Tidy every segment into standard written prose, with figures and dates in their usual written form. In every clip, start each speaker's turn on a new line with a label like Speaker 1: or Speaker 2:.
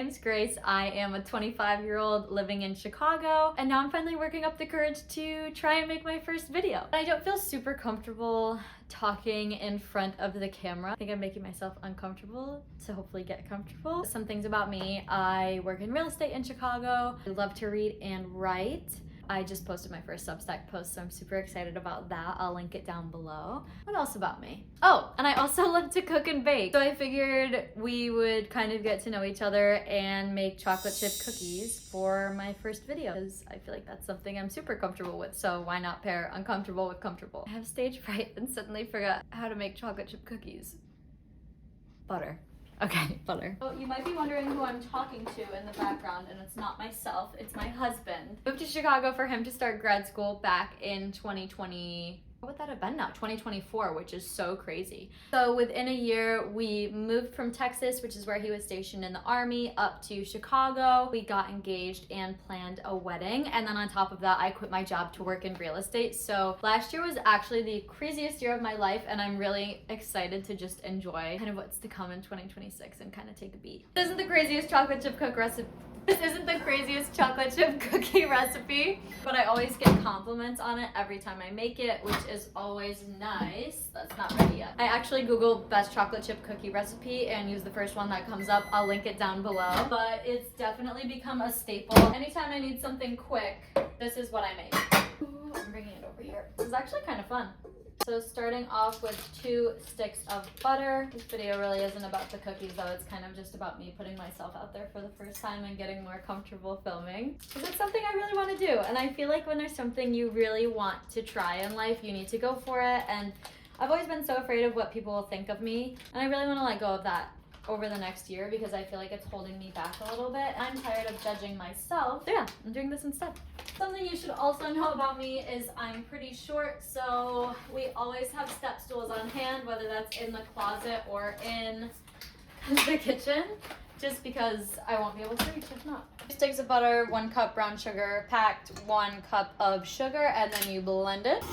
Speaker 1: name's Grace. I am a 25-year-old living in Chicago, and now I'm finally working up the courage to try and make my first video. I don't feel super comfortable talking in front of the camera. I think I'm making myself uncomfortable to hopefully get comfortable. Some things about me: I work in real estate in Chicago. I love to read and write. I just posted my first Substack post, so I'm super excited about that. I'll link it down below. What else about me? Oh, and I also love to cook and bake. So I figured we would kind of get to know each other and make chocolate chip cookies for my first video, because I feel like that's something I'm super comfortable with. So why not pair uncomfortable with comfortable? I have stage fright and suddenly forgot how to make chocolate chip cookies. Butter. Okay, butter. Oh, you might be wondering who I'm talking to in the background, and it's not myself, it's my husband. Moved to Chicago for him to start grad school back in 2020. What would that have been now? 2024, which is so crazy. So within a year, we moved from Texas, which is where he was stationed in the Army, up to Chicago. We got engaged and planned a wedding. And then on top of that, I quit my job to work in real estate. So last year was actually the craziest year of my life, and I'm really excited to just enjoy kind of what's to come in 2026 and kind of take a beat. This isn't the craziest chocolate chip cookie recipe, but I always get compliments on it every time I make it, which is always nice. That's not ready yet. I actually Googled best chocolate chip cookie recipe and used the first one that comes up. I'll link it down below, but it's definitely become a staple. Anytime I need something quick, this is what I make. Ooh, I'm bringing it over here. This is actually kind of fun. So starting off with 2 sticks of butter. This video really isn't about the cookies though, it's kind of just about me putting myself out there for the first time and getting more comfortable filming. Because it's something I really want to do, and I feel like when there's something you really want to try in life, you need to go for it. And I've always been so afraid of what people will think of me, and I really want to let go of that over the next year because I feel like it's holding me back a little bit. I'm tired of judging myself. So yeah, I'm doing this instead. Something you should also know about me is I'm pretty short, so we always have step stools on hand, whether that's in the closet or in the kitchen, just because I won't be able to reach if not. 2 sticks of butter, 1 cup brown sugar, packed 1 cup of sugar, and then you blend it.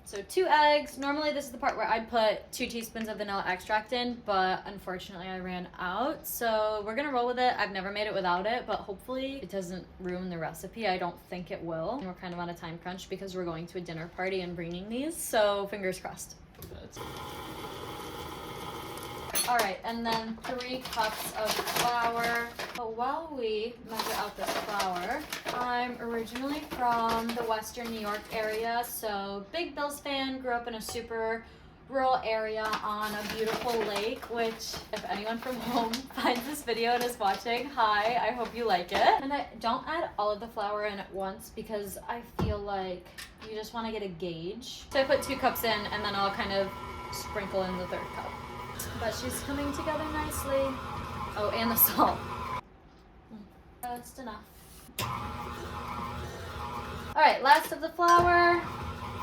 Speaker 1: So 2 eggs. Normally this is the part where I'd put 2 teaspoons of vanilla extract in, but unfortunately I ran out. So we're gonna roll with it. I've never made it without it, but hopefully it doesn't ruin the recipe. I don't think it will. And we're kind of on a time crunch because we're going to a dinner party and bringing these, so fingers crossed. All right, and then 3 cups of flour. But while we measure out this flour, I'm originally from the Western New York area, so big Bills fan, grew up in a super rural area on a beautiful lake, which if anyone from home finds this video and is watching, hi, I hope you like it. And I don't add all of the flour in at once because I feel like you just want to get a gauge. So I put 2 cups in, and then I'll kind of sprinkle in the 3rd cup. But she's coming together nicely. Oh, and the salt. That's enough. All right, last of the flour.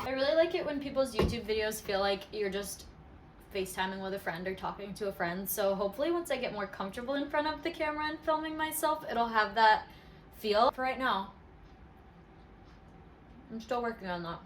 Speaker 1: I really like it when people's YouTube videos feel like you're just FaceTiming with a friend or talking to a friend. So hopefully once I get more comfortable in front of the camera and filming myself, it'll have that feel. For right now, I'm still working on that.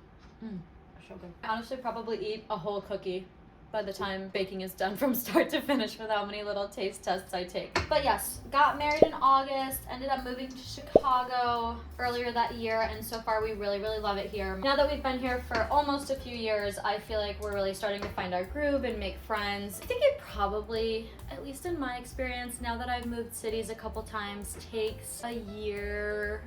Speaker 1: So good. I honestly probably eat a whole cookie by the time baking is done from start to finish with how many little taste tests I take. But yes, got married in August, ended up moving to Chicago earlier that year, and so far we really, really love it here. Now that we've been here for almost a few years, I feel like we're really starting to find our groove and make friends. I think it probably, at least in my experience, now that I've moved cities a couple times, takes a year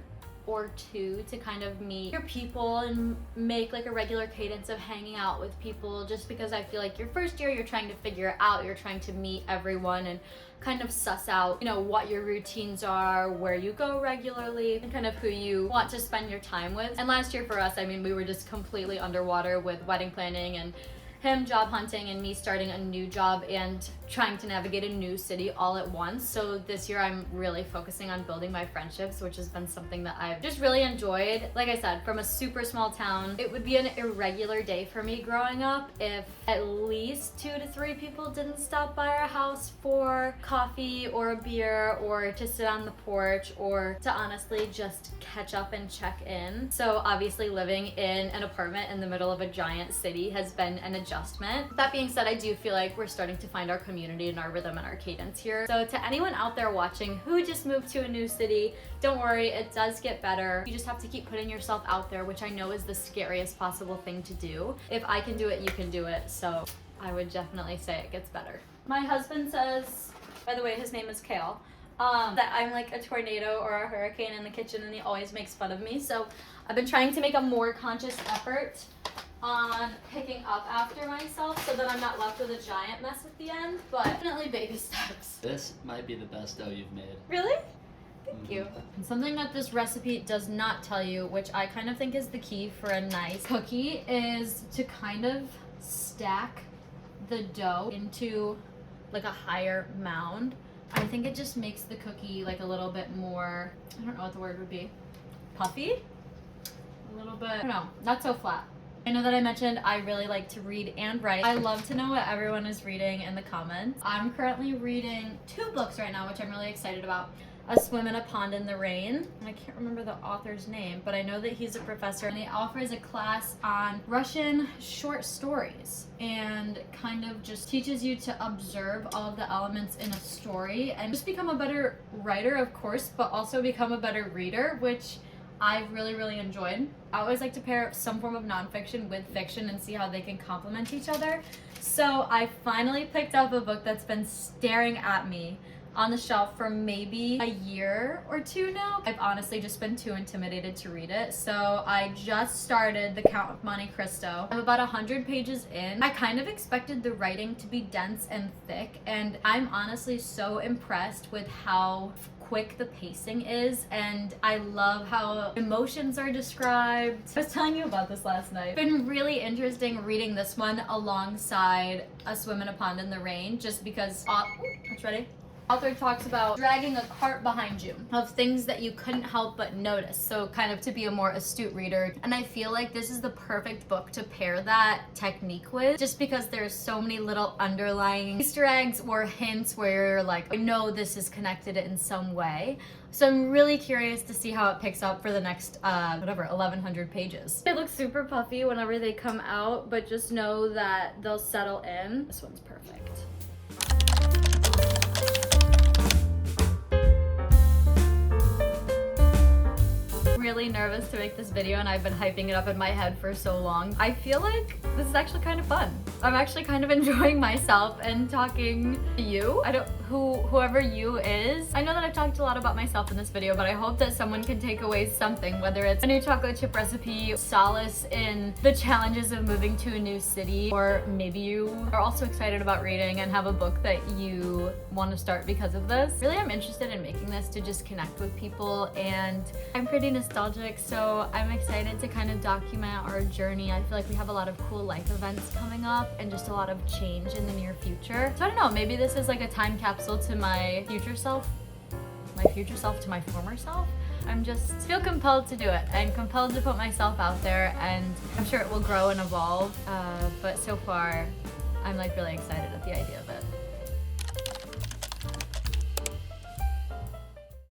Speaker 1: or 2 to kind of meet your people and make like a regular cadence of hanging out with people, just because I feel like your first year you're trying to figure it out, you're trying to meet everyone and kind of suss out, you know, what your routines are, where you go regularly, and kind of who you want to spend your time with. And last year for us, I mean, we were just completely underwater with wedding planning and him job hunting and me starting a new job and trying to navigate a new city all at once. So this year I'm really focusing on building my friendships, which has been something that I've just really enjoyed. Like I said, from a super small town, it would be an irregular day for me growing up if at least 2 to 3 people didn't stop by our house for coffee or a beer or to sit on the porch or to honestly just catch up and check in. So obviously living in an apartment in the middle of a giant city has been an adjustment adjustment. That being said, I do feel like we're starting to find our community and our rhythm and our cadence here. So to anyone out there watching who just moved to a new city, don't worry, it does get better. You just have to keep putting yourself out there, which I know is the scariest possible thing to do. If I can do it, you can do it. So I would definitely say it gets better. My husband says, by the way, his name is Kale, that I'm like a tornado or a hurricane in the kitchen, and he always makes fun of me. So I've been trying to make a more conscious effort on picking up after myself so that I'm not left with a giant mess at the end, but definitely baby steps.
Speaker 2: This might be the best dough you've made.
Speaker 1: Really? Thank you. And something that this recipe does not tell you, which I kind of think is the key for a nice cookie, is to kind of stack the dough into like a higher mound. I think it just makes the cookie like a little bit more, I don't know what the word would be, puffy? A little bit, I don't know, not so flat. I know that I mentioned I really like to read and write. I love to know what everyone is reading in the comments. I'm currently reading 2 books right now, which I'm really excited about. A Swim in a Pond in the Rain, and I can't remember the author's name, but I know that he's a professor and he offers a class on Russian short stories and kind of just teaches you to observe all of the elements in a story and just become a better writer, of course, but also become a better reader, which I've really enjoyed. I always like to pair some form of nonfiction with fiction and see how they can complement each other. So I finally picked up a book that's been staring at me on the shelf for maybe a year or 2 now. I've honestly just been too intimidated to read it. So I just started The Count of Monte Cristo. I'm about 100 pages in. I kind of expected the writing to be dense and thick, and I'm honestly so impressed with how quick the pacing is, and I love how emotions are described. I was telling you about this last night. It's been really interesting reading this one alongside A Swim in a Pond in the Rain, just because, ready? Author talks about dragging a cart behind you of things that you couldn't help but notice, so kind of to be a more astute reader. And I feel like this is the perfect book to pair that technique with, just because there's so many little underlying Easter eggs or hints where you're like, I know this is connected in some way. So I'm really curious to see how it picks up for the next, 1,100 pages. They look super puffy whenever they come out, but just know that they'll settle in. This one's perfect. Really nervous to make this video, and I've been hyping it up in my head for so long. I feel like this is actually kind of fun. I'm actually kind of enjoying myself and talking to you. Whoever you is. I know that I've talked a lot about myself in this video, but I hope that someone can take away something, whether it's a new chocolate chip recipe, solace in the challenges of moving to a new city, or maybe you are also excited about reading and have a book that you want to start because of this. Really, I'm interested in making this to just connect with people, and I'm pretty nostalgic, so I'm excited to kind of document our journey. I feel like we have a lot of cool life events coming up and just a lot of change in the near future. So I don't know, maybe this is like a time capsule to my future self to my former self. I'm just feel compelled to do it and compelled to put myself out there, and I'm sure it will grow and evolve, but so far I'm like really excited at the idea of it.